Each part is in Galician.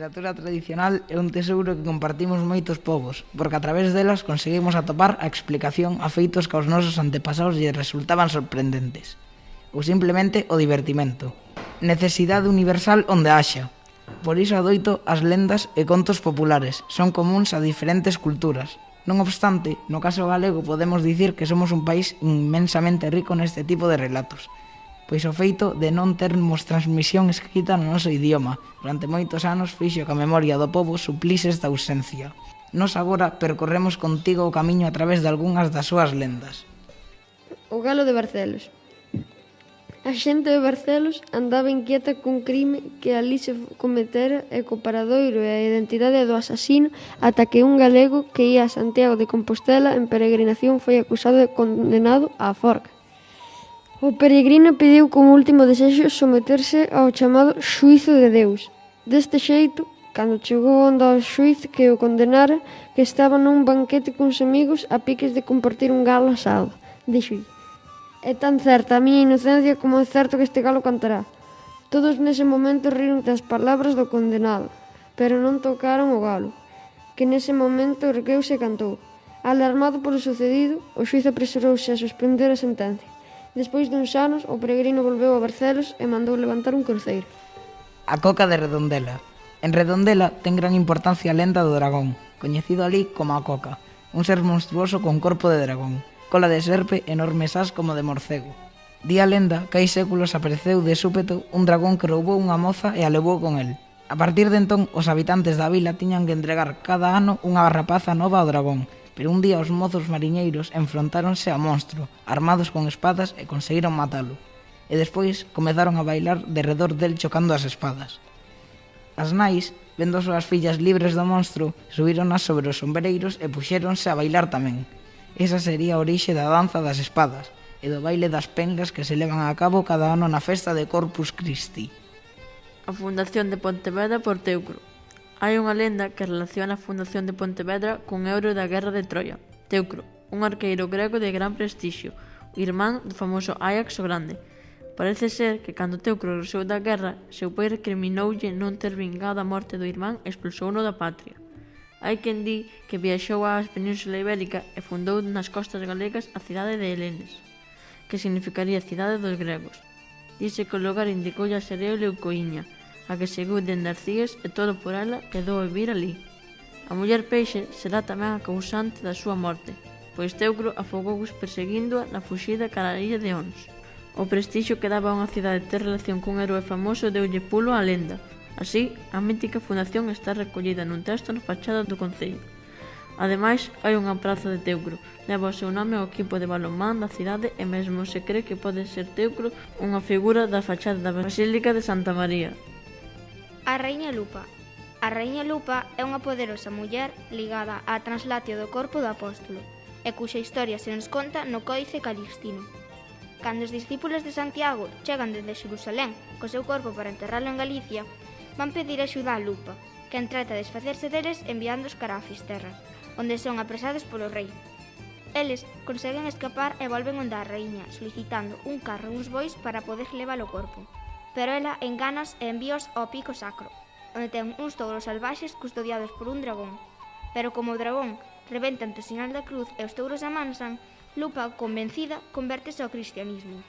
literatura tradicional é un tesouro que compartimos moitos povos, porque a través delas conseguimos atopar a explicación a feitos que aos nosos antepasados lle resultaban sorprendentes, ou simplemente o divertimento. Necesidade universal onde haxa. Por iso adoito as lendas e contos populares, son comuns a diferentes culturas. Non obstante, no caso galego podemos dicir que somos un país inmensamente rico neste tipo de relatos, pois o feito de non termos transmisión escrita no noso idioma durante moitos anos fixo que a memoria do povo suplise esta ausencia. Nos agora percorremos contigo o camiño a través de algunhas das súas lendas. O galo de Barcelos. A xente de Barcelos andaba inquieta cun crime que ali se cometera e co paradoiro e a identidade do asasino ata que un galego que ia a Santiago de Compostela en peregrinación foi acusado e condenado á forca. O peregrino pediu como último desexo someterse ao chamado xuízo de Deus. Deste xeito, cando chegou onde ao xuíz que o condenara, que estaba nun banquete cuns amigos a piques de compartir un galo asado, dixolle: é tan certa a miña inocencia como é certo que este galo cantará. Todos nese momento riron das palabras do condenado, pero non tocaron o galo, que nese momento ergueuse e cantou. Alarmado polo sucedido, o xuíz apresurouse a suspender a sentencia. Despois duns anos, o peregrino volveu a Barcelos e mandou levantar un cruceiro. A coca de Redondela. En Redondela ten gran importancia a lenda do dragón, coñecido ali como a coca, un ser monstruoso con corpo de dragón, cola de serpe e enormes ás como de morcego. Di a lenda que hai séculos apareceu de súpeto un dragón que roubou unha moza e a levou con el. A partir de entón, os habitantes da vila tiñan que entregar cada ano unha rapaza nova ao dragón, pero un día os mozos mariñeiros enfrontáronse ao monstro, armados con espadas e conseguiron matalo. E despois comezaron a bailar derredor del chocando as espadas. As nais, vendo as súas fillas libres do monstro, subironas sobre os sombreiros e puxéronse a bailar tamén. Esa sería a orixe da danza das espadas e do baile das pengas que se levan a cabo cada ano na festa de Corpus Christi. A Fundación de Pontevedra por Teucro. Hai unha lenda que relaciona a fundación de Pontevedra cun euro da Guerra de Troia. Teucro, un arqueiro grego de gran prestixio, o irmán do famoso Áyax o Grande. Parece ser que cando Teucro regresou da guerra, seu pai recriminoulle non ter vingado a morte do irmán e expulsouno da patria. Hai quen di que viaxou á Península Ibérica e fundou nas costas galegas a cidade de Helenes, que significaría cidade dos gregos. Dice que o lugar indicoulle a Sereo Leucoiña, a que seguiu dende as cías e todo por ela quedou a vivir ali. A muller peixe será tamén a causante da súa morte, pois Teucro afogou-os perseguíndoa na fuxida cara a illa de Ons. O prestixio que daba a unha cidade ter relación cun heroe famoso deulle pulo á lenda. Así, a mítica fundación está recollida nun texto na fachada do concello. Ademais, hai unha praza de Teucro, leva o seu nome ao equipo de balonmán da cidade e mesmo se cree que pode ser Teucro unha figura da fachada da Basílica de Santa María. A Raíña Lupa. A Raíña Lupa é unha poderosa muller ligada á translatio do corpo do apóstolo e cuxa historia se nos conta no Códice Calixtino. Cando os discípulos de Santiago chegan desde Xerusalén co seu corpo para enterralo en Galicia, van pedir axuda a Lupa, quen trata de desfacerse deles enviándoos cara a Fisterra, onde son apresados polo rei. Eles conseguen escapar e volven onde a raíña, solicitando un carro e uns bois para poder levar o corpo. Pero ela enganas e envíos ao Pico Sacro, onde ten uns touros salvaxes custodiados por un dragón. Pero como o dragón rebenta ante o sinal da cruz e os touros amansan, Lupa, convencida, convértese ao cristianismo.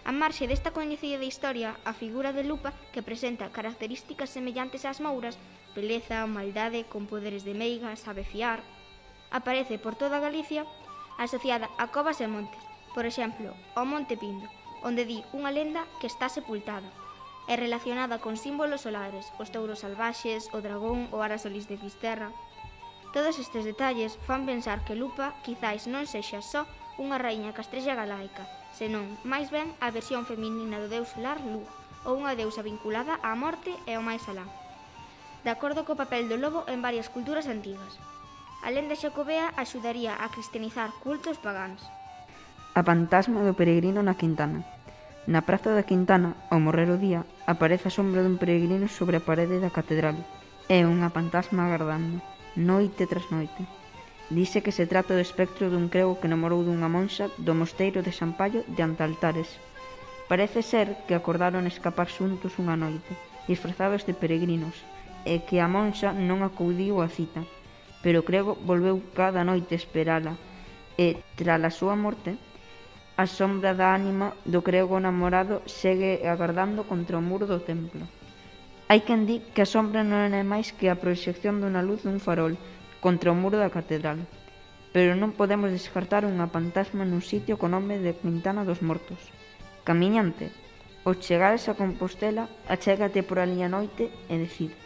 A marxe desta coñecida historia, a figura de Lupa, que presenta características semellantes ás mouras, beleza, maldade, con poderes de meiga, sabe fiar, aparece por toda Galicia asociada a covas e montes, por exemplo, ao Monte Pindo, onde di unha lenda que está sepultada, e relacionada con símbolos solares, os touros salvaxes, o dragón, o Ara Solís de Fisterra. Todos estes detalles fan pensar que Lupa quizáis non sexa só unha raíña castrella galaica, senón, máis ben, a versión feminina do deus solar Lu, ou unha deusa vinculada á morte e ao máis alá, de acordo co papel do lobo en varias culturas antigas. A lenda xacobea axudaría a cristianizar cultos pagáns. A fantasma do peregrino na Quintana. Na praza da Quintana, ao morrer o día, aparece a sombra dun peregrino sobre a parede da catedral. É unha fantasma agardando, noite tras noite. Dice que se trata do espectro dun crego que namorou dunha monxa do mosteiro de San Pallo de Antaltares. Parece ser que acordaron escapar xuntos unha noite, disfrazados de peregrinos, e que a monxa non acudiu á cita, pero Crego volveu cada noite esperala, e, trala súa morte, a sombra da ánima do Crego namorado segue agardando contra o muro do templo. Hai quen di que a sombra non é máis que a proxección dunha luz dun farol contra o muro da catedral, pero non podemos descartar unha fantasma nun sitio co nome de Quintana dos Mortos. Camiñante, ao chegares a Compostela, achégate por ali a noite e decide.